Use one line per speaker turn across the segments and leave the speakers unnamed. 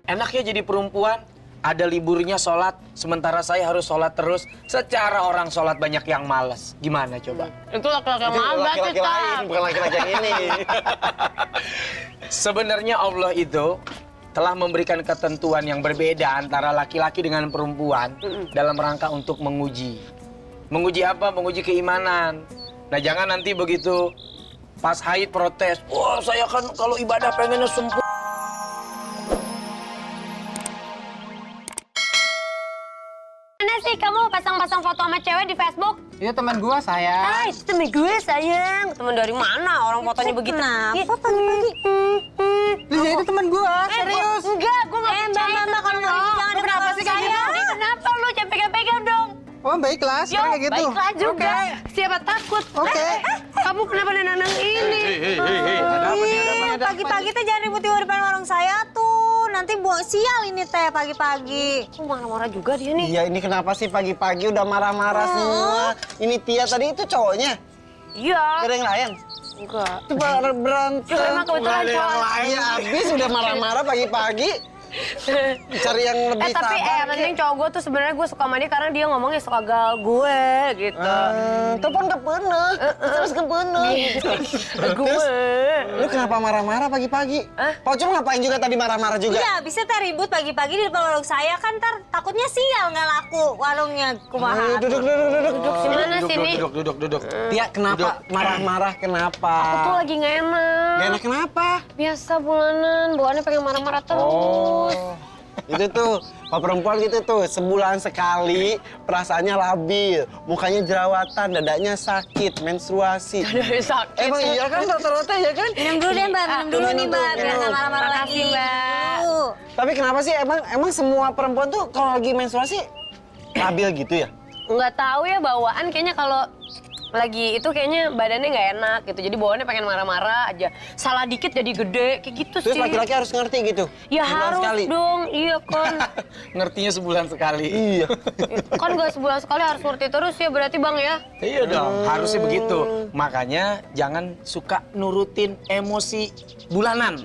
Enaknya jadi perempuan, ada liburnya sholat, sementara saya harus sholat terus. Secara orang sholat banyak yang malas. Gimana coba?
Itu laki-laki yang
Itu
malas,
laki-laki lain, bukan laki-laki yang ini.
Sebenarnya Allah itu telah memberikan ketentuan yang berbeda antara laki-laki dengan perempuan dalam rangka untuk menguji. Menguji apa? Menguji keimanan. Nah, jangan nanti begitu pas haid protes. Wah, saya kan kalau ibadah pengennya sempurna.
Mana sih kamu pasang-pasang foto sama cewek di Facebook?
Itu teman gua, sayang.
Ah, itu temen gue sayang. Temen dari mana? Orang fotonya begitu.
Kenapa pagi-pagi?
Liza itu teman gua, serius.
Enggak, gue nggak percaya.
Mbak, kalau nggak jangan
Lu kenapa sih kayak gini? Kenapa lu jangan pegang-pegang dong?
Oh, baiklah,
Yo,
sekarang kayak gitu.
baiklah juga.
Oke.
Siapa takut?
Oke.
Kamu kenapa nenang ini?
Pagi-pagi teh jangan ribut-ribut depan warung saya tuh. Nanti buang sial ini teh pagi-pagi.
Kok marah-marah juga dia nih?
Iya, ini kenapa sih pagi-pagi udah marah-marah semua? Ini Tia tadi itu cowoknya.
Iya.
Gak ada yang lain.
Enggak.
Itu berantem.
Ya, emang kebetulan cowok.
Iya, habis udah marah-marah pagi-pagi. Cari yang lebih
Tapi
sabar.
penting cowok gue tuh sebenarnya gue suka sama dia karena dia ngomongnya suka gal gue gitu.
Telepon gak pernah, terus gak pernah.
Gue.
Lu kenapa marah-marah pagi-pagi? Pak Ucup ngapain juga tadi marah-marah juga?
Iya, bisa teh ribut pagi-pagi di depan warung saya kan ntar takutnya sial nggak laku warungnya kumaha.
Duduk.
Gimana sih nih?
Duduk.
Tia, kenapa marah-marah? Kenapa?
Aku tuh lagi nggak enak.
Gak enak kenapa?
Biasa bulanan, bawaannya pengen marah-marah terus.
Itu tuh, kalau perempuan gitu tuh, sebulan sekali perasaannya labil, mukanya jerawatan, dadanya sakit, menstruasi.
Dadanya sakit.
Emang iya kan rata-rata ya kan?
Minum dulu deh Mbak, minum dulu nih Mbak, biar nggak marah-marah lagi.
Makasih, Mbak.
Dulu.
Tapi kenapa sih emang semua perempuan tuh kalau lagi menstruasi labil gitu ya?
Nggak tahu ya bawaan kayaknya kalau lagi itu kayaknya badannya nggak enak gitu. Jadi bawaannya pengen marah-marah aja. Salah dikit jadi gede, kayak gitu
Terus
sih.
laki-laki harus ngerti gitu?
Ya
Sebulan
harus
sekali.
dong, iya kan.
Ngertinya sebulan sekali.
Iya.
Kan nggak sebulan sekali harus ngerti terus ya berarti Bang ya.
Iya dong, harusnya begitu. Makanya jangan suka nurutin emosi bulanan.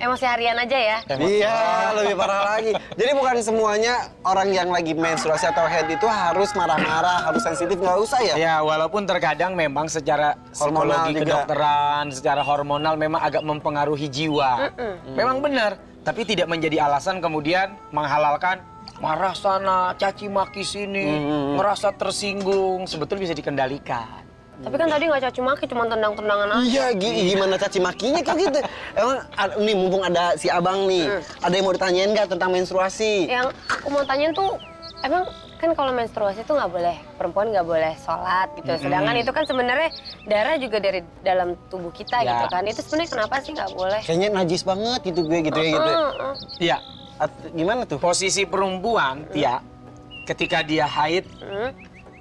Emosi harian aja ya.
Iya, lebih parah lagi. Jadi bukan semuanya orang yang lagi menstruasi atau head itu harus marah-marah, harus sensitif, nggak usah ya?
Ya, walaupun terkadang memang secara
Hormonal
psikologi
juga.
kedokteran, secara hormonal memang agak mempengaruhi jiwa. Memang benar, tapi tidak menjadi alasan kemudian menghalalkan marah sana, caci maki sini, merasa tersinggung. Sebetulnya bisa dikendalikan.
Tapi kan tadi nggak caci maki, cuma tendang-tendangan aja.
Iya, gimana caci makinya kayak gitu? Emang nih mumpung ada si abang nih, ada yang mau ditanyain nggak tentang menstruasi?
Yang aku mau tanyain tuh, emang kan kalau menstruasi tuh nggak boleh, perempuan nggak boleh sholat gitu. Sedangkan itu kan sebenarnya darah juga dari dalam tubuh kita
Ya.
gitu kan. Itu sebenarnya kenapa sih nggak boleh?
Kayaknya najis banget gitu gue gitu ya gitu.
Iya,
Gimana tuh?
posisi perempuan, Tia, ketika dia haid,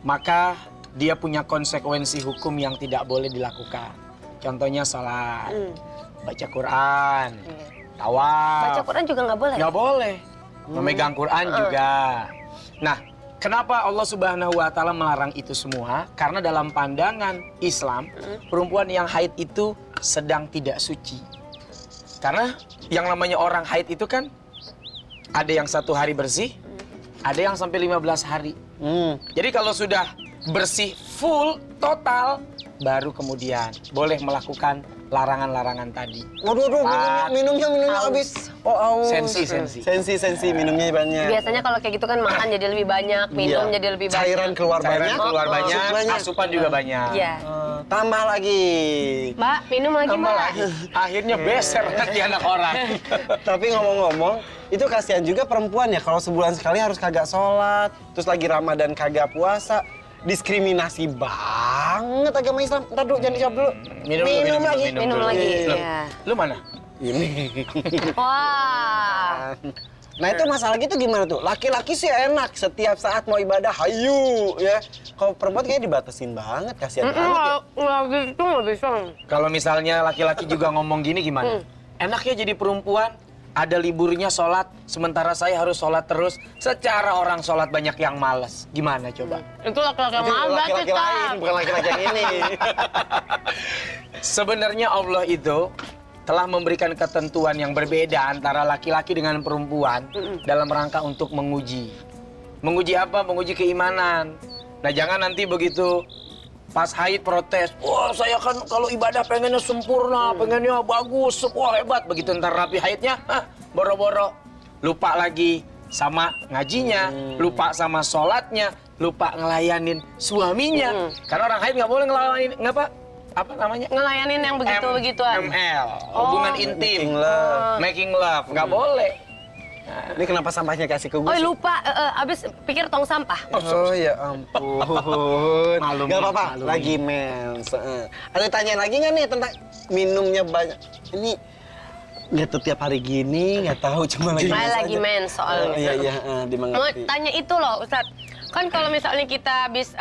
maka dia punya konsekuensi hukum yang tidak boleh dilakukan. Contohnya sholat, baca Quran, tawaf.
Baca Quran juga nggak boleh.
Nggak boleh. Memegang Quran juga. Nah, kenapa Allah Subhanahu wa Ta'ala melarang itu semua? Karena dalam pandangan Islam, perempuan yang haid itu sedang tidak suci. Karena yang namanya orang haid itu kan ada yang 1 hari bersih, ada yang sampai 15 hari. Jadi kalau sudah bersih full, total, baru kemudian boleh melakukan larangan-larangan tadi.
Waduh, minumnya
Aus.
habis. Oh, aus.
Sensi.
Sensi, minumnya banyak.
Biasanya kalau kayak gitu kan makan jadi lebih banyak, minum
Iya.
jadi lebih banyak.
Cairan keluar
Cairan
banyak.
keluar banyak,
banyak.
asupan juga banyak.
Iya.
Tambah lagi.
Mbak, minum lagi
Tambah
Mbak.
lagi. Akhirnya beser hati anak orang.
Tapi ngomong-ngomong, itu kasihan juga perempuan ya kalau sebulan sekali harus kagak sholat, terus lagi Ramadan kagak puasa. Diskriminasi banget agama Islam. Ntar dulu, jangan dijawab dulu. Minum lagi.
Minum lagi.
Loh,
Iya.
lu mana?
Ini.
Wah.
Nah itu masalah gitu gimana tuh? Laki-laki sih enak, setiap saat mau ibadah, hayu ya. Kalau perempuan kayaknya dibatasin banget, kasihan banget ya.
Lagi itu nggak bisa.
Kalau misalnya laki-laki juga ngomong gini gimana? Enaknya jadi perempuan, ada liburnya sholat, sementara saya harus sholat terus. Secara orang sholat banyak yang malas. Gimana coba?
Itu laki-laki yang
Itu
malas
laki-laki lain, bukan laki-laki yang ini.
Sebenarnya Allah itu telah memberikan ketentuan yang berbeda antara laki-laki dengan perempuan dalam rangka untuk menguji. Menguji apa? Menguji keimanan. Nah, jangan nanti begitu pas haid protes. Wah, saya kan kalau ibadah pengennya sempurna, pengennya bagus, wah hebat. Begitu ntar rapi haidnya, boro-boro. Lupa lagi sama ngajinya, lupa sama sholatnya, lupa ngelayanin suaminya. Karena orang haid nggak boleh ngelayanin, apa namanya?
Ngelayanin yang begitu-begituan.
ML, hubungan intim, making love, nggak boleh.
Ini kenapa sampahnya kasih ke gue?
Oh lupa, abis pikir tong sampah.
Oh ya ampun.
Malum,
Gak apa-apa,
malum.
lagi mens. Ada tanya lagi nggak nih tentang minumnya banyak? Ini nggak tuh tiap hari gini, nggak tahu cuma lagi.
Lagi mens soalnya.
Iya,
Mau
dimengerti.
tanya itu loh Ustadz, kan kalau misalnya kita habis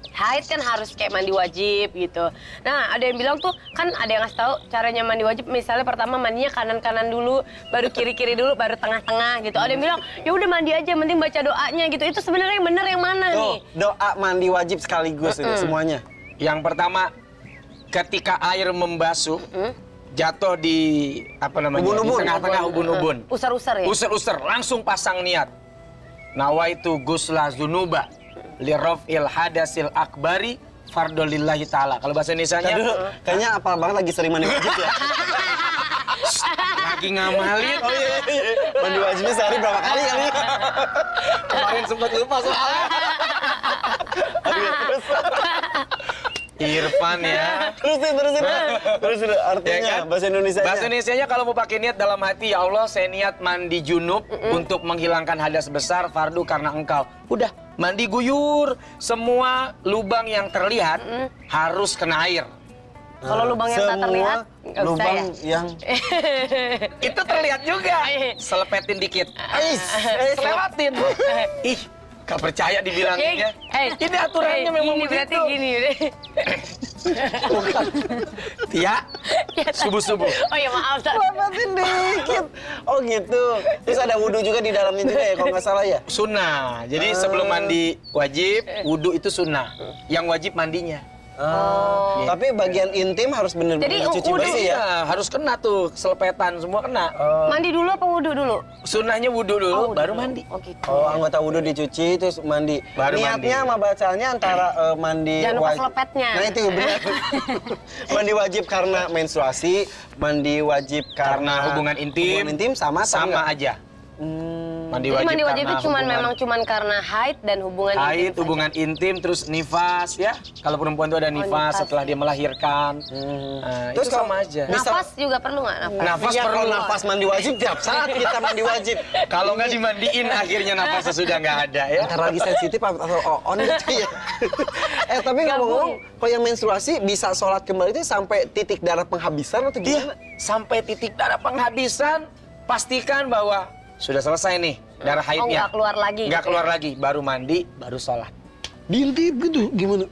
haid kan harus kayak mandi wajib gitu. Nah ada yang bilang tuh, kan ada yang ngasih tahu caranya mandi wajib, misalnya pertama mandinya kanan-kanan dulu, baru kiri-kiri dulu, baru tengah-tengah gitu. Ada yang bilang, ya udah mandi aja, penting baca doanya gitu. Itu sebenarnya yang bener yang mana nih?
Tuh, doa mandi wajib sekaligus ini semuanya.
Yang pertama, ketika air membasuh, jatuh di apa namanya?
Ubun-ubun.
Di tengah-tengah ubun-ubun.
Usar-usar ya?
User-user, langsung pasang niat. Nawaitu gusla zunuba lirofil hadasil akbari fardolillahi ta'ala. Kalau bahasa Indonesianya,
Dulu, kayaknya apa banget lagi sering mandi wajib ya?
lagi ngamalin.
Oh iya. Mandi wajibnya sehari berapa kali kali?
Kemarin sempat lupa soalnya. Irfan ya.
Terusin artinya
Ya kan?
bahasa Indonesia.
Bahasa Indonesianya kalau mau pakai niat dalam hati, ya Allah saya niat mandi junub untuk menghilangkan hadas besar fardu karena engkau. Udah, mandi guyur. Semua lubang yang terlihat harus kena air.
Kalau lubang yang tak terlihat, nggak bisa
lubang
ya?
yang
Itu terlihat juga. Selepetin dikit. Selewatin. Ih, gak percaya dibilanginnya. Ini aturannya memang
ini berarti
begitu.
gini.
Tia, subuh-subuh.
Oh ya maaf.
lepatin dikit. Oh gitu. Terus ada wudhu juga di dalamnya juga ya kalau nggak salah ya?
Sunnah. Jadi sebelum mandi wajib, wudhu itu sunnah. Yang wajib mandinya.
Tapi bagian intim harus bener-bener
Jadi,
dicuci
wudhu
bersih ya?
Iya, harus kena tuh, selepetan semua kena.
Mandi dulu apa wudhu dulu?
Sunnahnya wudhu dulu, baru mandi.
Oh gitu.
Oh, anggota wudhu dicuci terus mandi.
Baru
Niatnya sama bacanya antara mandi
Jangan lupa selepetnya.
Nah itu benar. Mandi wajib karena menstruasi, mandi wajib
Karena hubungan intim,
sama
sama aja. Mandi
Jadi
wajib
mandi wajib
karena
itu
hubungan
cuman karena haid dan hubungan
haid,
intim
hubungan intim, terus nifas ya. Kalau perempuan itu ada nifas
nifas.
setelah dia melahirkan. Nah,
Terus
itu sama aja.
saja. Nafas juga perlu nggak nafas?
Nafas
Iya,
perlu.
kalau nafas mandi wajib tiap saat kita mandi wajib.
Kalau nggak dimandiin akhirnya nafasnya sudah nggak ada ya.
Antara lagi sensitif atau on gitu ya. Tapi ngomong-ngomong, kalau yang menstruasi bisa sholat kembali itu sampai titik darah penghabisan atau
Iya,
gimana?
sampai titik darah penghabisan, pastikan bahwa sudah selesai nih darah haidnya.
nggak keluar lagi
Nggak
gitu
keluar lagi, baru mandi, baru sholat.
Diintip gitu, gimana?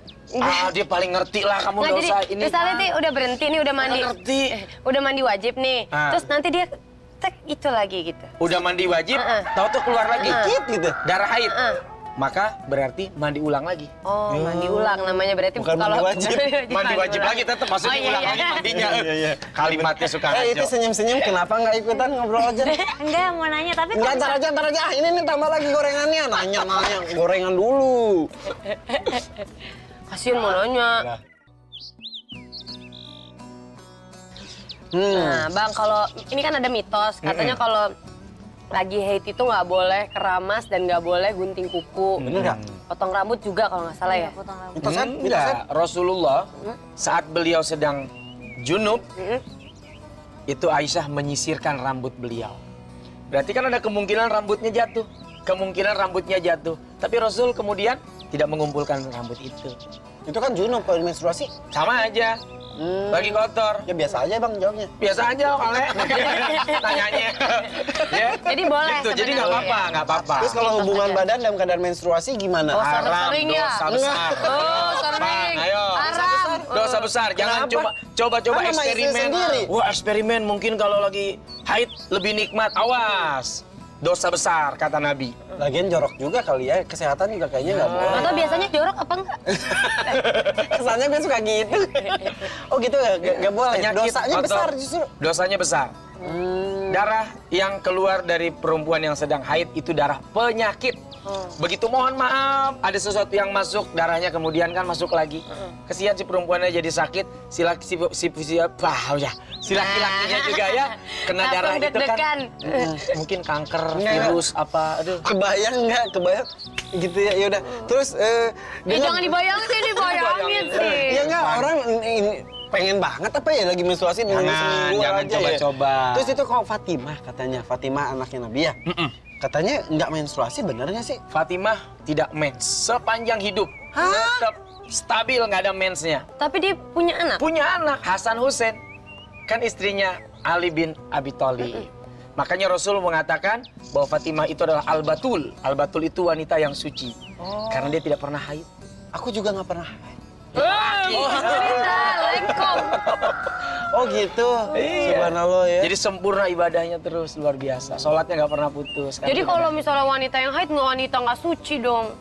Dia paling ngerti lah kamu
Nggak,
nggak
jadi
usah ini.
misalnya nih udah berhenti nih udah mandi.
Nggak ngerti.
Udah mandi wajib nih.
Ah.
Terus nanti dia cek itu lagi gitu.
Udah mandi wajib, tahu-tahu keluar lagi.
Dikit gitu.
Darah haid. Maka berarti mandi ulang lagi.
Oh, mandi ulang namanya berarti
Bukan mandi wajib.
Mandi wajib lagi tetap, maksudnya
Oh, iya,
ulang
iya.
lagi mandinya.
Iya.
Kalimatnya suka
Itu
ngaco.
senyum-senyum kenapa nggak ikutan ngobrol aja?
Enggak, mau nanya tapi
Enggak,
kalau
ntar aja. Ini nih tambah lagi gorengannya. Nanya, gorengan dulu.
Kasian mau nanya. Nah, Bang, kalau ini kan ada mitos katanya kalau lagi haid itu nggak boleh keramas dan nggak boleh gunting kuku.
Bener nggak?
Potong rambut juga kalau nggak salah ya.
potong rambut.
Mitosan?
Enggak, Rasulullah saat beliau sedang junub, itu Aisyah menyisirkan rambut beliau. Berarti kan ada kemungkinan rambutnya jatuh. Tapi Rasul kemudian tidak mengumpulkan rambut itu.
Itu kan junub kalau menstruasi.
Sama aja, lagi kotor.
Ya biasa aja bang jawabnya.
Biasa aja Ale, tanyanya. Ya.
Jadi boleh
Gitu, jadi nggak
sebenarnya.
apa-apa, nggak apa-apa.
Terus kalau hubungan badan dalam keadaan menstruasi gimana?
Oh,
Haram,
sering ya?
dosa besar.
Oh, sering.
Bang, ayo.
Haram.
Dosa besar, jangan
Kenapa?
coba
Kan sama istri
eksperimen.
sendiri.
Wah, eksperimen mungkin kalau lagi haid lebih nikmat. Awas. dosa besar kata Nabi.
Lagian jorok juga kali ya, kesehatan juga kayaknya nggak boleh.
Atau biasanya jorok apa enggak?
Kesannya gue suka gitu. Oh gitu, nggak boleh.
Penyakit
Dosanya
atau-
besar justru.
Dosanya besar. Darah yang keluar dari perempuan yang sedang haid itu darah penyakit. Begitu mohon maaf, ada sesuatu yang masuk, darahnya kemudian kan masuk lagi. Kesian si perempuannya jadi sakit, si laki-lakinya juga ya kena
Langsung
darah itu kan.
deg-degan.
Mungkin kanker,
Nggak.
virus apa, aduh.
Kebayang nggak? Kebayang? Gitu ya, yaudah. Terus
Jangan dibayangin sih, dibayangin sih.
Ya nggak, orang ini pengen banget apa ya lagi menstruasi nunggu seminggu
jangan
aja ya.
coba-coba.
Terus itu kok Fatimah katanya, Fatimah anaknya Nabi ya. Katanya nggak menstruasi, bener nggak sih?
Fatimah tidak mens sepanjang hidup. Tetap stabil, nggak ada mensnya.
Tapi dia punya anak.
Punya anak, Hasan Hussein. Kan istrinya Ali bin Abi Thalib. Makanya Rasul mengatakan bahwa Fatimah itu adalah Al-Batul. Al-Batul itu wanita yang suci. Karena dia tidak pernah haid.
Aku juga nggak pernah.
Cerita, lengkong.
Oh gitu.
Iya.
Subhanallah ya.
Jadi sempurna ibadahnya terus, luar biasa. Sholatnya nggak pernah putus.
Jadi kalau misalnya wanita yang haid, wanita nggak suci dong.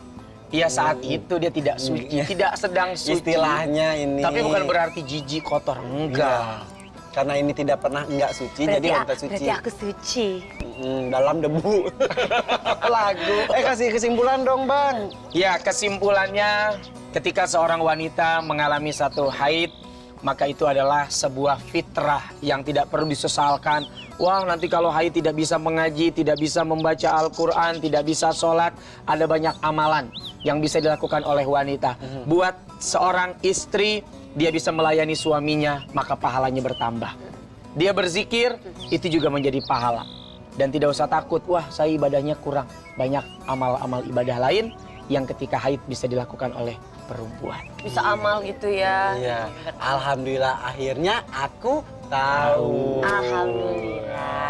Iya saat itu dia tidak suci, tidak sedang suci.
Istilahnya ini.
Tapi bukan berarti jijik kotor, enggak.
Karena ini tidak pernah nggak suci, jadi wanita suci.
Berarti aku suci.
Dalam debu. Lagu. Kasih kesimpulan dong Bang.
Ya, kesimpulannya ketika seorang wanita mengalami satu haid, maka itu adalah sebuah fitrah yang tidak perlu disesalkan. Wah, nanti kalau haid tidak bisa mengaji, tidak bisa membaca Al-Quran, tidak bisa sholat, ada banyak amalan yang bisa dilakukan oleh wanita. Buat seorang istri, dia bisa melayani suaminya, maka pahalanya bertambah. Dia berzikir, itu juga menjadi pahala. Dan tidak usah takut, wah saya ibadahnya kurang. Banyak amal-amal ibadah lain yang ketika haid bisa dilakukan oleh perempuan.
Bisa amal gitu ya.
Iya. Alhamdulillah akhirnya aku tahu.
Alhamdulillah.